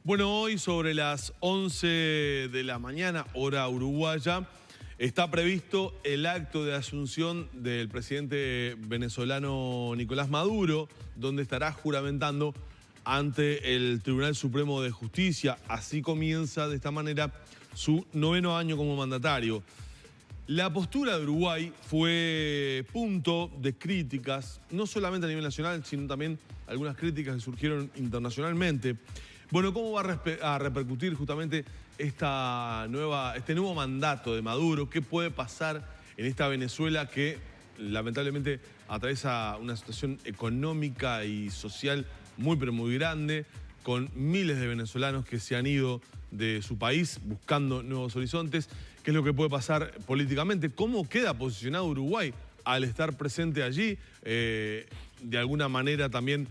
Bueno, hoy sobre las 11 de la mañana, hora uruguaya, está previsto el acto de asunción del presidente venezolano Nicolás Maduro, donde estará juramentando ante el Tribunal Supremo de Justicia. Así comienza de esta manera su 9º año como mandatario. La postura de Uruguay fue punto de críticas, no solamente a nivel nacional, sino también algunas críticas que surgieron internacionalmente. Bueno, ¿cómo va a repercutir justamente este nuevo mandato de Maduro? ¿Qué puede pasar en esta Venezuela que lamentablemente atraviesa una situación económica y social muy pero muy grande, con miles de venezolanos que se han ido de su país buscando nuevos horizontes? ¿Qué es lo que puede pasar políticamente? ¿Cómo queda posicionado Uruguay al estar presente allí? De alguna manera también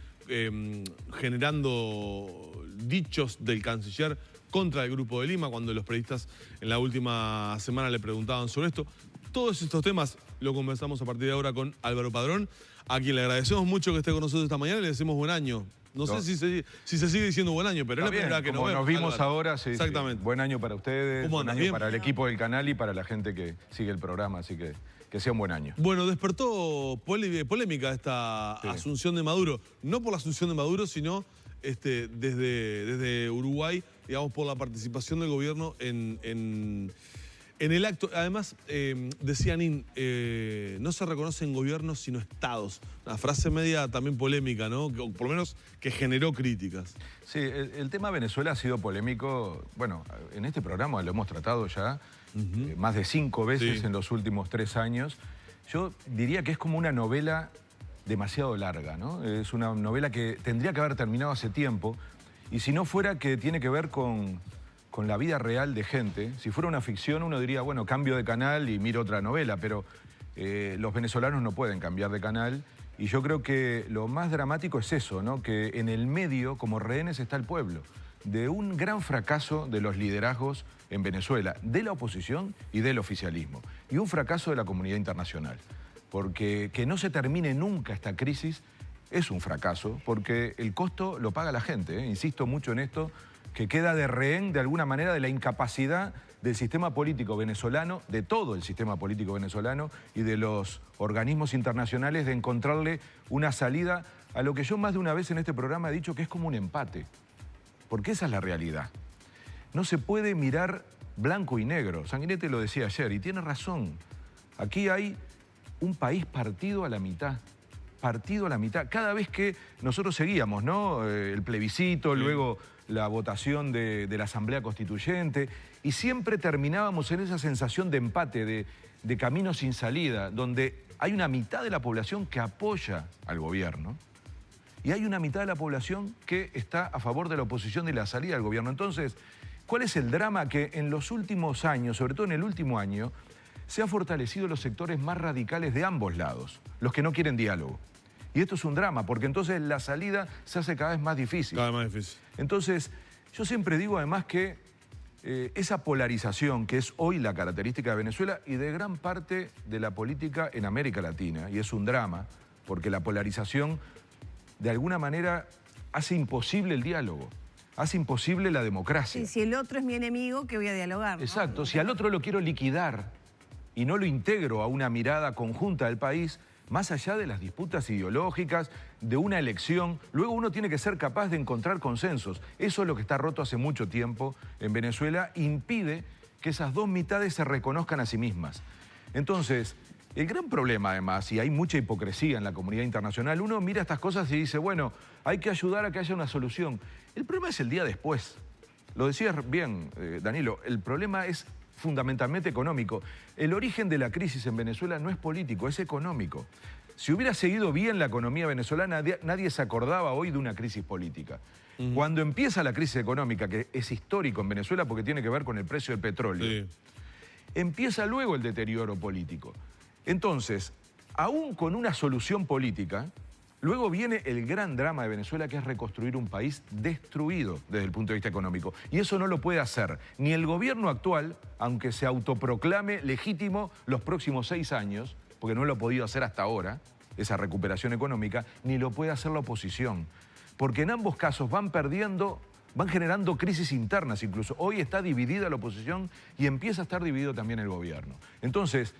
generando dichos del canciller contra el Grupo de Lima, cuando los periodistas en la última semana le preguntaban sobre esto. Todos estos temas lo conversamos a partir de ahora con Álvaro Padrón, a quien le agradecemos mucho que esté con nosotros esta mañana y le decimos buen año. No sé si se sigue diciendo buen año, pero es la primera que nos vimos Álvaro. ahora, sí. Exactamente. Sí. Buen año para ustedes, ¿Cómo buen andas? año ¿Bien? para el equipo del canal y para la gente que sigue el programa, así que sea un buen año. Bueno, despertó polémica esta asunción de Maduro. No por la asunción de Maduro, sino desde Uruguay, digamos, por la participación del gobierno en el acto. Además, decía Nin, no se reconocen gobiernos sino estados. Una frase media también polémica, ¿no? O por lo menos que generó críticas. Sí, el tema Venezuela ha sido polémico. Bueno, en este programa lo hemos tratado ya más de 5 veces en los últimos 3 años. Yo diría que es como una novela demasiado larga, ¿no? Es una novela que tendría que haber terminado hace tiempo, y si no fuera que tiene que ver con la vida real de gente. Si fuera una ficción, uno diría, bueno, cambio de canal y miro otra novela, pero los venezolanos no pueden cambiar de canal, y yo creo que lo más dramático es eso, ¿no? Que en el medio, como rehenes, está el pueblo, de un gran fracaso de los liderazgos en Venezuela, de la oposición y del oficialismo, y un fracaso de la comunidad internacional. Porque que no se termine nunca esta crisis es un fracaso, porque el costo lo paga la gente, ¿eh? Insisto mucho en esto, que queda de rehén de alguna manera de la incapacidad del sistema político venezolano, de todo el sistema político venezolano y de los organismos internacionales, de encontrarle una salida a lo que yo más de una vez en este programa he dicho que es como un empate, porque esa es la realidad. No se puede mirar blanco y negro. Sanguinetti lo decía ayer y tiene razón. Aquí hay un país partido a la mitad. Partido a la mitad. Cada vez que nosotros seguíamos, ¿no? El plebiscito, luego la votación de la Asamblea Constituyente, y siempre terminábamos en esa sensación de empate, de camino sin salida, donde hay una mitad de la población que apoya al gobierno y hay una mitad de la población que está a favor de la oposición y la salida del gobierno. Entonces, ¿cuál es el drama? Que en los últimos años, sobre todo en el último año, se han fortalecido los sectores más radicales de ambos lados, los que no quieren diálogo. Y esto es un drama, porque entonces la salida se hace cada vez más difícil. Cada vez más difícil. Entonces, yo siempre digo además que esa polarización, que es hoy la característica de Venezuela y de gran parte de la política en América Latina, y es un drama, porque la polarización de alguna manera hace imposible el diálogo, hace imposible la democracia. Sí, si el otro es mi enemigo, ¿qué voy a dialogar? ¿No? Exacto, si al otro lo quiero liquidar y no lo integro a una mirada conjunta del país, más allá de las disputas ideológicas, de una elección, luego uno tiene que ser capaz de encontrar consensos. Eso es lo que está roto hace mucho tiempo en Venezuela, impide que esas dos mitades se reconozcan a sí mismas. Entonces, el gran problema además, y hay mucha hipocresía en la comunidad internacional, uno mira estas cosas y dice, bueno, hay que ayudar a que haya una solución. El problema es el día después. Lo decías bien, Danilo, el problema es fundamentalmente económico. El origen de la crisis en Venezuela no es político, es económico. Si hubiera seguido bien la economía venezolana, nadie se acordaba hoy de una crisis política. Cuando empieza la crisis económica, que es histórico en Venezuela porque tiene que ver con el precio del petróleo, empieza luego el deterioro político. Entonces, aún con una solución política, luego viene el gran drama de Venezuela, que es reconstruir un país destruido desde el punto de vista económico. Y eso no lo puede hacer ni el gobierno actual, aunque se autoproclame legítimo los próximos 6 años, porque no lo ha podido hacer hasta ahora, esa recuperación económica, ni lo puede hacer la oposición. Porque en ambos casos van perdiendo van generando crisis internas incluso. Hoy está dividida la oposición y empieza a estar dividido también el gobierno. Entonces,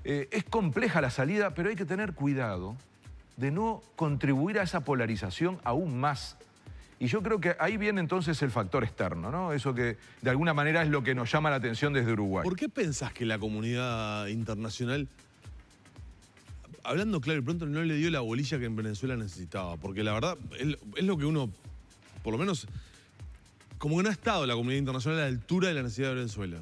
es compleja la salida, pero hay que tener cuidado de no contribuir a esa polarización aún más. Y yo creo que ahí viene entonces el factor externo, ¿no? Eso que de alguna manera es lo que nos llama la atención desde Uruguay. ¿Por qué pensás que la comunidad internacional, hablando claro y pronto, no le dio la bolilla que en Venezuela necesitaba? Porque la verdad es lo que uno, por lo menos, como que no ha estado la comunidad internacional a la altura de la necesidad de Venezuela.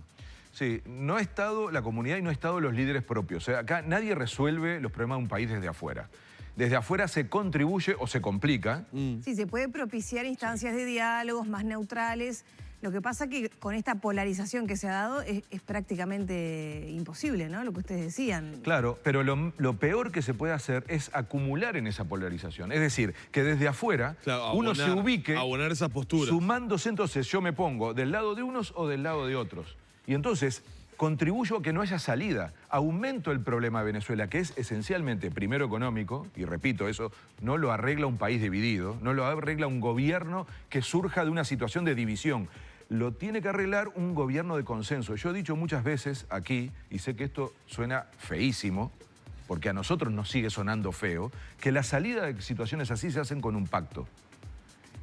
Sí, no ha estado la comunidad y no ha estado los líderes propios. O sea, acá nadie resuelve los problemas de un país desde afuera. Desde afuera se contribuye o se complica. Sí, se puede propiciar instancias de diálogos más neutrales. Lo que pasa que con esta polarización que se ha dado es prácticamente imposible, ¿no? Lo que ustedes decían. Claro, pero lo peor que se puede hacer es acumular en esa polarización. Es decir, que desde afuera uno se ubique abonar esas posturas. Sumándose, entonces yo me pongo del lado de unos o del lado de otros. Y entonces contribuyo a que no haya salida. Aumento el problema de Venezuela, que es esencialmente primero económico, y repito, eso no lo arregla un país dividido, no lo arregla un gobierno que surja de una situación de división. Lo tiene que arreglar un gobierno de consenso. Yo he dicho muchas veces aquí, y sé que esto suena feísimo, porque a nosotros nos sigue sonando feo, que la salida de situaciones así se hacen con un pacto.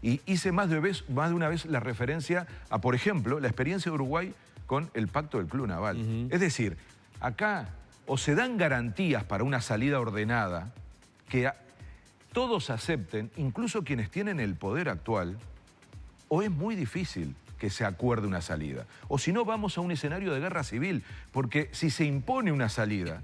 Y hice más de una vez la referencia a, por ejemplo, la experiencia de Uruguay con el pacto del Club Naval. Es decir, acá o se dan garantías para una salida ordenada que todos acepten, incluso quienes tienen el poder actual, o es muy difícil que se acuerde una salida. O si no, vamos a un escenario de guerra civil, porque si se impone una salida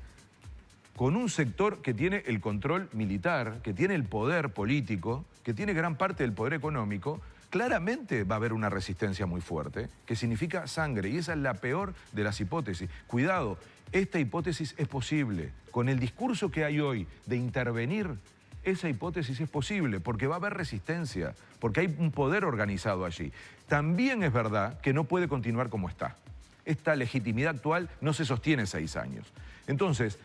con un sector que tiene el control militar, que tiene el poder político, que tiene gran parte del poder económico, claramente va a haber una resistencia muy fuerte, que significa sangre, y esa es la peor de las hipótesis. Cuidado, esta hipótesis es posible. Con el discurso que hay hoy de intervenir, esa hipótesis es posible, porque va a haber resistencia, porque hay un poder organizado allí. También es verdad que no puede continuar como está. Esta legitimidad actual no se sostiene 6 años. Entonces,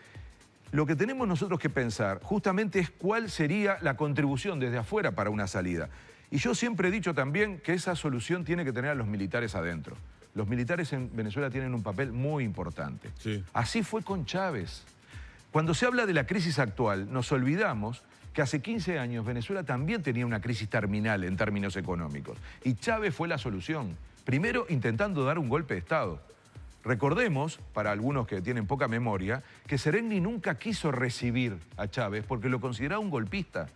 lo que tenemos nosotros que pensar justamente es cuál sería la contribución desde afuera para una salida. Y yo siempre he dicho también que esa solución tiene que tener a los militares adentro. Los militares en Venezuela tienen un papel muy importante. Sí. Así fue con Chávez. Cuando se habla de la crisis actual, nos olvidamos que hace 15 años Venezuela también tenía una crisis terminal en términos económicos. Y Chávez fue la solución. Primero intentando dar un golpe de Estado. Recordemos, para algunos que tienen poca memoria, que Sereni nunca quiso recibir a Chávez porque lo consideraba un golpista.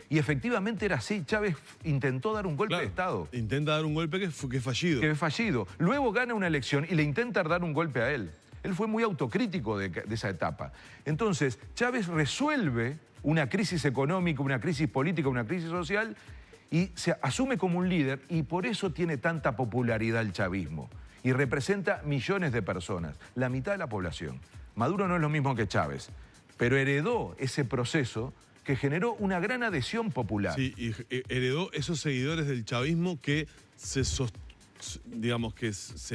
Y efectivamente era así. Chávez intentó dar un golpe de Estado. Intenta dar un golpe que es fallido. Que es fallido. Luego gana una elección y le intenta dar un golpe a él. Él fue muy autocrítico de esa etapa. Entonces, Chávez resuelve una crisis económica, una crisis política, una crisis social y se asume como un líder y por eso tiene tanta popularidad el chavismo. Y representa millones de personas, la mitad de la población. Maduro no es lo mismo que Chávez, pero heredó ese proceso que generó una gran adhesión popular. Sí, y heredó esos seguidores del chavismo que se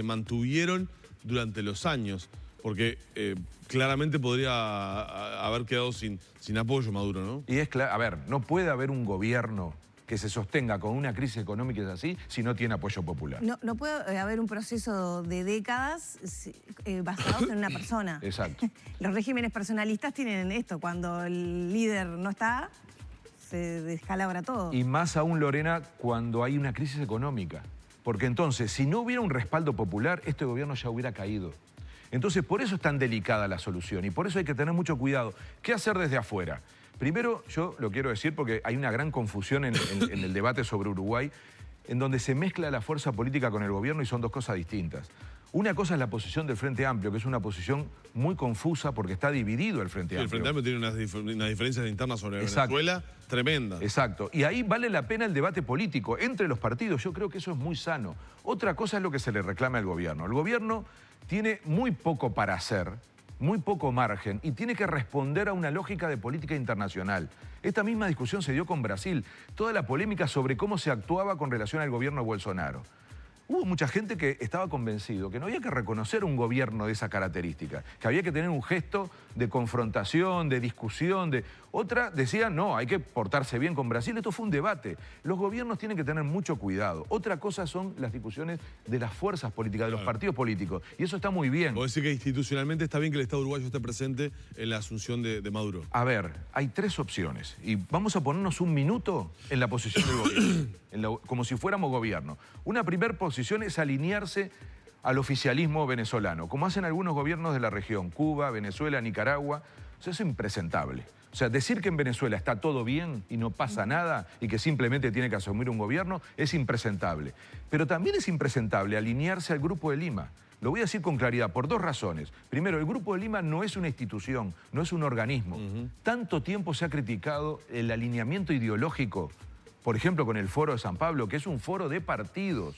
mantuvieron durante los años, porque claramente podría haber quedado sin apoyo Maduro, ¿no? Y es claro, a ver, no puede haber un gobierno que se sostenga con una crisis económica así si no tiene apoyo popular. No puede haber un proceso de décadas basados en una persona. Exacto. Los regímenes personalistas tienen esto, cuando el líder no está, se descalabra todo. Y más aún, Lorena, cuando hay una crisis económica. Porque entonces, si no hubiera un respaldo popular, este gobierno ya hubiera caído. Entonces, por eso es tan delicada la solución y por eso hay que tener mucho cuidado. ¿Qué hacer desde afuera? Primero, yo lo quiero decir porque hay una gran confusión en el debate sobre Uruguay, en donde se mezcla la fuerza política con el gobierno y son dos cosas distintas. Una cosa es la posición del Frente Amplio, que es una posición muy confusa porque está dividido el Frente Amplio. El Frente Amplio tiene unas diferencias internas sobre Venezuela tremendas. Exacto. Y ahí vale la pena el debate político entre los partidos. Yo creo que eso es muy sano. Otra cosa es lo que se le reclama al gobierno. El gobierno tiene muy poco para hacer, muy poco margen, y tiene que responder a una lógica de política internacional. Esta misma discusión se dio con Brasil. Toda la polémica sobre cómo se actuaba con relación al gobierno de Bolsonaro. Hubo mucha gente que estaba convencido que no había que reconocer un gobierno de esa característica, que había que tener un gesto de confrontación, de discusión. Otra decía, no, hay que portarse bien con Brasil. Esto fue un debate. Los gobiernos tienen que tener mucho cuidado. Otra cosa son las discusiones de las fuerzas políticas, de los partidos políticos. Y eso está muy bien. ¿Vos decís que institucionalmente está bien que el Estado uruguayo esté presente en la asunción de Maduro? A ver, hay tres opciones. Y vamos a ponernos un minuto en la posición del gobierno, como si fuéramos gobierno. Una primera posición es alinearse al oficialismo venezolano, como hacen algunos gobiernos de la región, Cuba, Venezuela, Nicaragua. Eso es impresentable. O sea, decir que en Venezuela está todo bien y no pasa nada y que simplemente tiene que asumir un gobierno es impresentable. Pero también es impresentable alinearse al Grupo de Lima. Lo voy a decir con claridad por dos razones. Primero, el Grupo de Lima no es una institución, no es un organismo. Tanto tiempo se ha criticado el alineamiento ideológico, por ejemplo, con el Foro de San Pablo, que es un foro de partidos,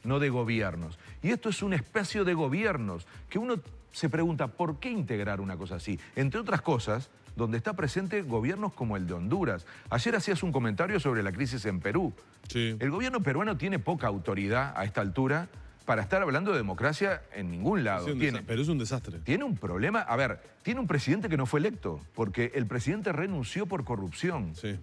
no de gobiernos. Y esto es un espacio de gobiernos, que uno se pregunta, ¿por qué integrar una cosa así? Entre otras cosas, donde está presente gobiernos como el de Honduras. Ayer hacías un comentario sobre la crisis en Perú. Sí. El gobierno peruano tiene poca autoridad a esta altura para estar hablando de democracia en ningún lado. Pero es un desastre. Tiene un problema, a ver, tiene un presidente que no fue electo, porque el presidente renunció por corrupción. Sí.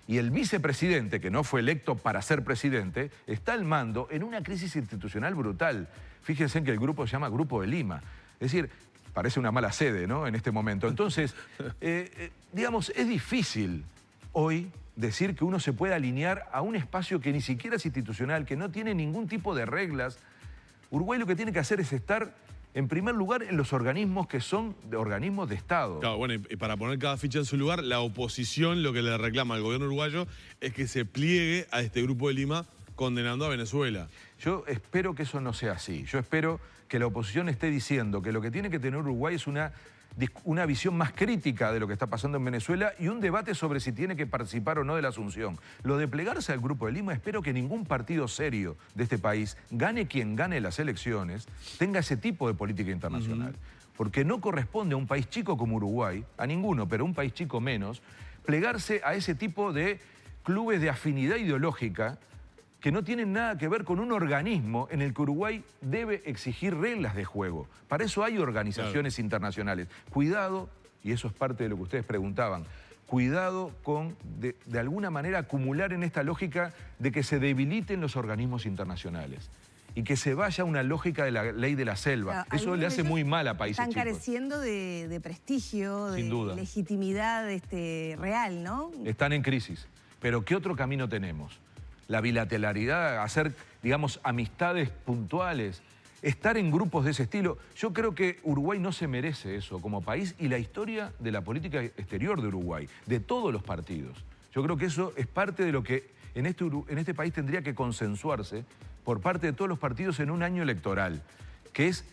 Y el vicepresidente, que no fue electo para ser presidente, está al mando en una crisis institucional brutal. Fíjense que el grupo se llama Grupo de Lima. Es decir, parece una mala sede, ¿no?, en este momento. Entonces, digamos, es difícil hoy decir que uno se puede alinear a un espacio que ni siquiera es institucional, que no tiene ningún tipo de reglas. Uruguay lo que tiene que hacer es estar, en primer lugar, en los organismos que son organismos de Estado. Claro, bueno, y para poner cada ficha en su lugar, la oposición lo que le reclama al gobierno uruguayo es que se pliegue a este Grupo de Lima condenando a Venezuela. Yo espero que eso no sea así. Yo espero que la oposición esté diciendo que lo que tiene que tener Uruguay es una visión más crítica de lo que está pasando en Venezuela y un debate sobre si tiene que participar o no de la asunción. Lo de plegarse al Grupo de Lima, espero que ningún partido serio de este país, gane quien gane las elecciones, tenga ese tipo de política internacional. Porque no corresponde a un país chico como Uruguay, a ninguno, pero a un país chico menos, plegarse a ese tipo de clubes de afinidad ideológica que no tienen nada que ver con un organismo en el que Uruguay debe exigir reglas de juego. Para eso hay organizaciones internacionales. Cuidado, y eso es parte de lo que ustedes preguntaban, cuidado con, de alguna manera, acumular en esta lógica de que se debiliten los organismos internacionales y que se vaya a una lógica de la ley de la selva. Eso le hace muy mal a países chicos. Están careciendo de prestigio, Sin duda, de legitimidad real, ¿no? Están en crisis. Pero ¿qué otro camino tenemos? La bilateralidad, hacer, digamos, amistades puntuales, estar en grupos de ese estilo. Yo creo que Uruguay no se merece eso como país y la historia de la política exterior de Uruguay, de todos los partidos. Yo creo que eso es parte de lo que en este país tendría que consensuarse por parte de todos los partidos en un año electoral, que es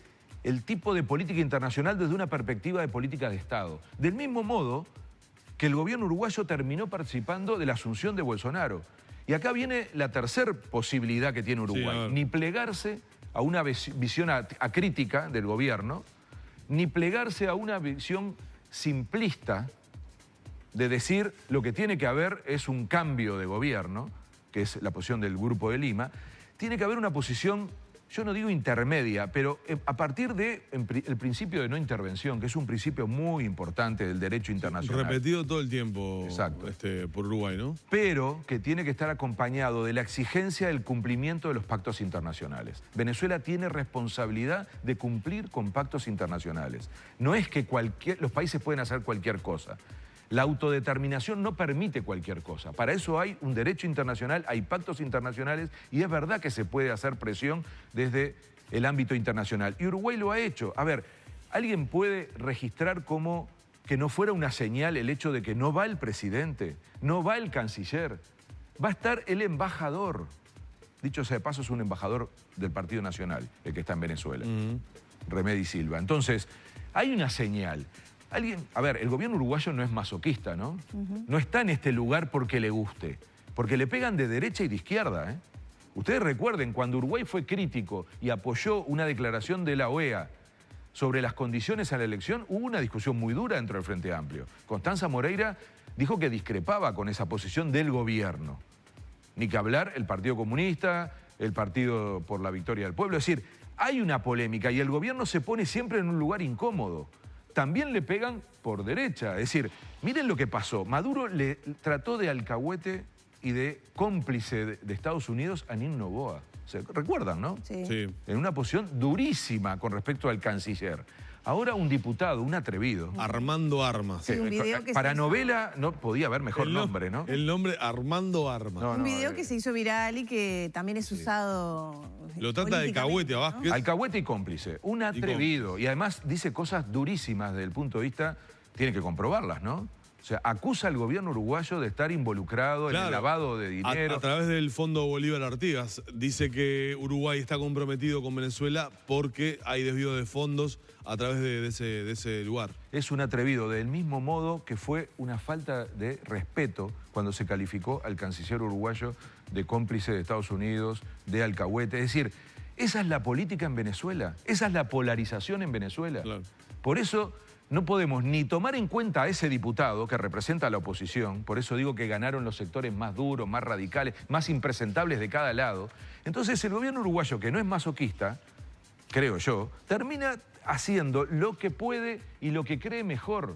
el tipo de política internacional desde una perspectiva de política de Estado. Del mismo modo que el gobierno uruguayo terminó participando de la asunción de Bolsonaro. Y acá viene la tercera posibilidad que tiene Uruguay. Sí, ni plegarse a una visión acrítica del gobierno, ni plegarse a una visión simplista de decir lo que tiene que haber es un cambio de gobierno, que es la posición del Grupo de Lima. Tiene que haber una posición, yo no digo intermedia, pero a partir del principio de no intervención, que es un principio muy importante del derecho internacional. Repetido todo el tiempo. Exacto. Por Uruguay, ¿no? Pero que tiene que estar acompañado de la exigencia del cumplimiento de los pactos internacionales. Venezuela tiene responsabilidad de cumplir con pactos internacionales. No es que los países pueden hacer cualquier cosa. La autodeterminación no permite cualquier cosa. Para eso hay un derecho internacional, hay pactos internacionales y es verdad que se puede hacer presión desde el ámbito internacional. Y Uruguay lo ha hecho. A ver, ¿alguien puede registrar como que no fuera una señal el hecho de que no va el presidente, no va el canciller, va a estar el embajador? Dicho sea de paso, es un embajador del Partido Nacional, el que está en Venezuela, Remedy Silva. Entonces, hay una señal. A ver, el gobierno uruguayo no es masoquista, ¿no? No está en este lugar porque le guste, porque le pegan de derecha y de izquierda, ¿eh? Ustedes recuerden, cuando Uruguay fue crítico y apoyó una declaración de la OEA sobre las condiciones a la elección, hubo una discusión muy dura dentro del Frente Amplio. Constanza Moreira dijo que discrepaba con esa posición del gobierno. Ni que hablar el Partido Comunista, el Partido por la Victoria del Pueblo. Es decir, hay una polémica y el gobierno se pone siempre en un lugar incómodo. también le pegan por derecha. Es decir, miren lo que pasó. Maduro le trató de alcahuete y de cómplice de Estados Unidos a Nino Noboa. ¿Recuerdan, no? Sí. Sí. En una posición durísima con respecto al canciller. Ahora un diputado, un atrevido. Armando Armas. Sí, un video que para se hizo- novela no podía haber mejor nombre, ¿no? El nombre Armando Armas. No, Un video que se hizo viral y que también es usado. Lo trata de alcahuete a Vázquez. Alcahuete y cómplice. Un atrevido. Y además dice cosas durísimas desde el punto de vista, tiene que comprobarlas, ¿no? O sea, acusa al gobierno uruguayo de estar involucrado en el lavado de dinero. A través del Fondo Bolívar Artigas. Dice que Uruguay está comprometido con Venezuela porque hay desvío de fondos a través de ese lugar. Es un atrevido, del mismo modo que fue una falta de respeto cuando se calificó al canciller uruguayo de cómplice de Estados Unidos, de alcahuete. Es decir, esa es la política en Venezuela, esa es la polarización en Venezuela. Claro. Por eso no podemos ni tomar en cuenta a ese diputado que representa a la oposición, por eso digo que ganaron los sectores más duros, más radicales, más impresentables de cada lado. Entonces el gobierno uruguayo, que no es masoquista, creo yo, termina haciendo lo que puede y lo que cree mejor,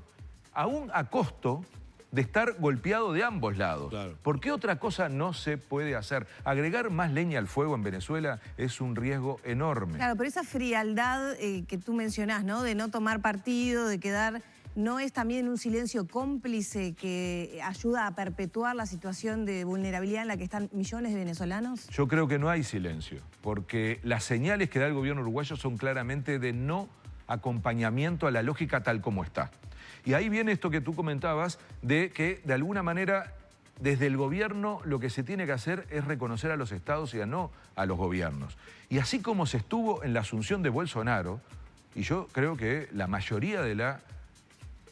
aún a costo de estar golpeado de ambos lados. Claro. ¿Por qué otra cosa no se puede hacer? Agregar más leña al fuego en Venezuela es un riesgo enorme. Claro, pero esa frialdad que tú mencionás, ¿no? De no tomar partido, de quedar... ¿No es también un silencio cómplice que ayuda a perpetuar la situación de vulnerabilidad en la que están millones de venezolanos? Yo creo que no hay silencio, porque las señales que da el gobierno uruguayo son claramente de no acompañamiento a la lógica tal como está. Y ahí viene esto que tú comentabas, de que de alguna manera desde el gobierno lo que se tiene que hacer es reconocer a los estados y no a los gobiernos. Y así como se estuvo en la asunción de Bolsonaro, y yo creo que la mayoría de la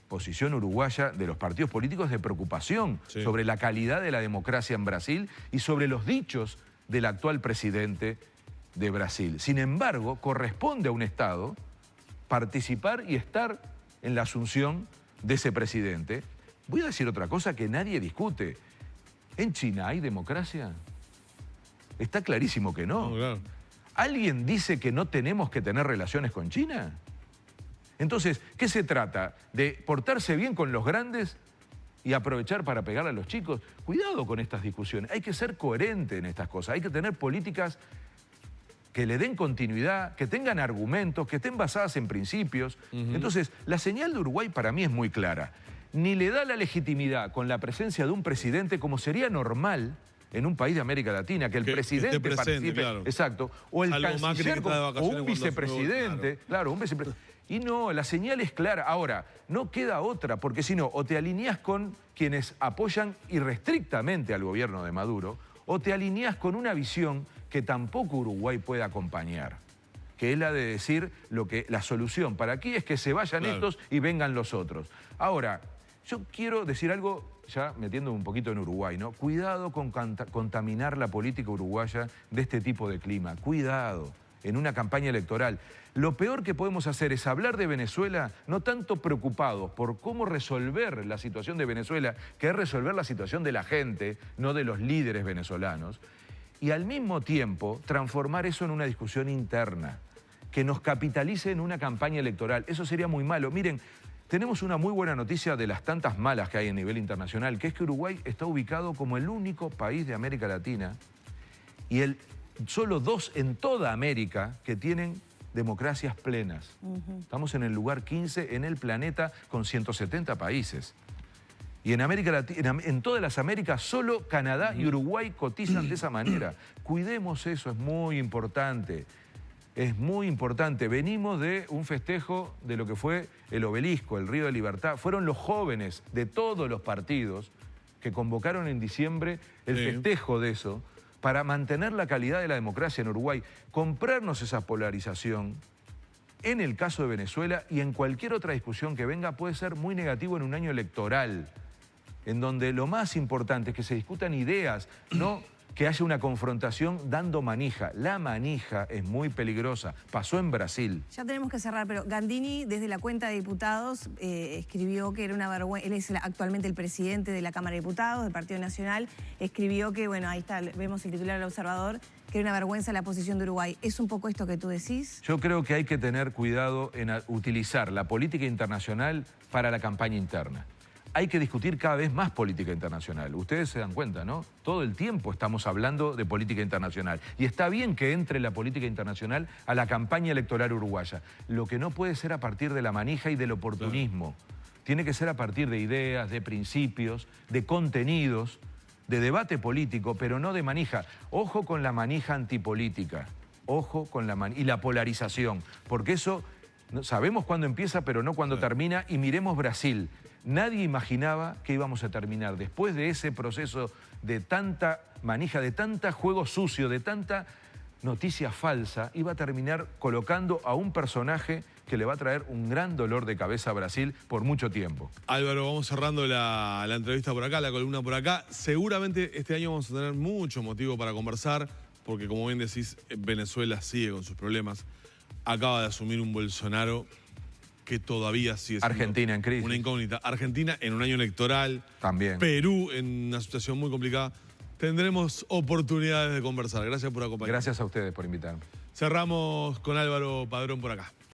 posición uruguaya de los partidos políticos de preocupación sobre la calidad de la democracia en Brasil y sobre los dichos del actual presidente de Brasil. Sin embargo, corresponde a un Estado participar y estar en la asunción de ese presidente. Voy a decir otra cosa que nadie discute. ¿En China hay democracia? Está clarísimo que no. No, claro. ¿Alguien dice que no tenemos que tener relaciones con China? Entonces, ¿qué se trata? ¿De portarse bien con los grandes y aprovechar para pegar a los chicos? Cuidado con estas discusiones. Hay que ser coherente en estas cosas. Hay que tener políticas que le den continuidad, que tengan argumentos, que estén basadas en principios. Entonces, la señal de Uruguay para mí es muy clara. Ni le da la legitimidad con la presencia de un presidente como sería normal en un país de América Latina, que el presidente esté presente, participe. claro. Exacto. O el Salvo Macri, que canciller está de o vacaciones un cuando vicepresidente. fue, Claro, un vicepresidente. Y no, la señal es clara. Ahora, no queda otra, porque si no, o te alineás con quienes apoyan irrestrictamente al gobierno de Maduro, o te alineás con una visión que tampoco Uruguay puede acompañar, que es la de decir la solución para aquí es que se vayan estos y vengan los otros. Ahora, yo quiero decir algo, ya metiéndome un poquito en Uruguay, ¿no? Cuidado con contaminar la política uruguaya de este tipo de clima. Cuidado, en una campaña electoral. Lo peor que podemos hacer es hablar de Venezuela no tanto preocupados por cómo resolver la situación de Venezuela, que es resolver la situación de la gente, no de los líderes venezolanos, y al mismo tiempo transformar eso en una discusión interna, que nos capitalice en una campaña electoral. Eso sería muy malo. Miren, tenemos una muy buena noticia de las tantas malas que hay a nivel internacional, que es que Uruguay está ubicado como el único país de América Latina y solo 2 en toda América que tienen democracias plenas. Estamos en el lugar 15 en el planeta con 170 países. Y en América Latina, en todas las Américas, solo Canadá y Uruguay cotizan de esa manera. Cuidemos eso, es muy importante. Es muy importante. Venimos de un festejo de lo que fue el Obelisco, el Río de Libertad. Fueron los jóvenes de todos los partidos que convocaron en diciembre el festejo de eso para mantener la calidad de la democracia en Uruguay. Comprarnos esa polarización en el caso de Venezuela y en cualquier otra discusión que venga puede ser muy negativo en un año electoral, en donde lo más importante es que se discutan ideas, no que haya una confrontación dando manija. La manija es muy peligrosa. Pasó en Brasil. Ya tenemos que cerrar, pero Gandini, desde la cuenta de diputados, escribió que era una vergüenza. Él es actualmente el presidente de la Cámara de Diputados, del Partido Nacional. Escribió que, bueno, ahí está, vemos el titular del Observador, que era una vergüenza la posición de Uruguay. ¿Es un poco esto que tú decís? Yo creo que hay que tener cuidado en utilizar la política internacional para la campaña interna. Hay que discutir cada vez más política internacional. Ustedes se dan cuenta, ¿no? Todo el tiempo estamos hablando de política internacional. Y está bien que entre la política internacional a la campaña electoral uruguaya. Lo que no puede ser a partir de la manija y del oportunismo. Tiene que ser a partir de ideas, de principios, de contenidos, de debate político, pero no de manija. Ojo con la manija antipolítica. Ojo con y la polarización. Porque eso sabemos cuándo empieza, pero no cuándo termina. Y miremos Brasil. Nadie imaginaba que íbamos a terminar después de ese proceso de tanta manija, de tanta juego sucio, de tanta noticia falsa, iba a terminar colocando a un personaje que le va a traer un gran dolor de cabeza a Brasil por mucho tiempo. Álvaro, vamos cerrando la entrevista por acá, la columna por acá. Seguramente este año vamos a tener mucho motivo para conversar, porque como bien decís, Venezuela sigue con sus problemas. Acaba de asumir un Bolsonaro que todavía sigue siendo Argentina en crisis. Una incógnita. Argentina en un año electoral. También. Perú en una situación muy complicada. Tendremos oportunidades de conversar. Gracias por acompañarnos. Gracias a ustedes por invitarme. Cerramos con Álvaro Padrón por acá.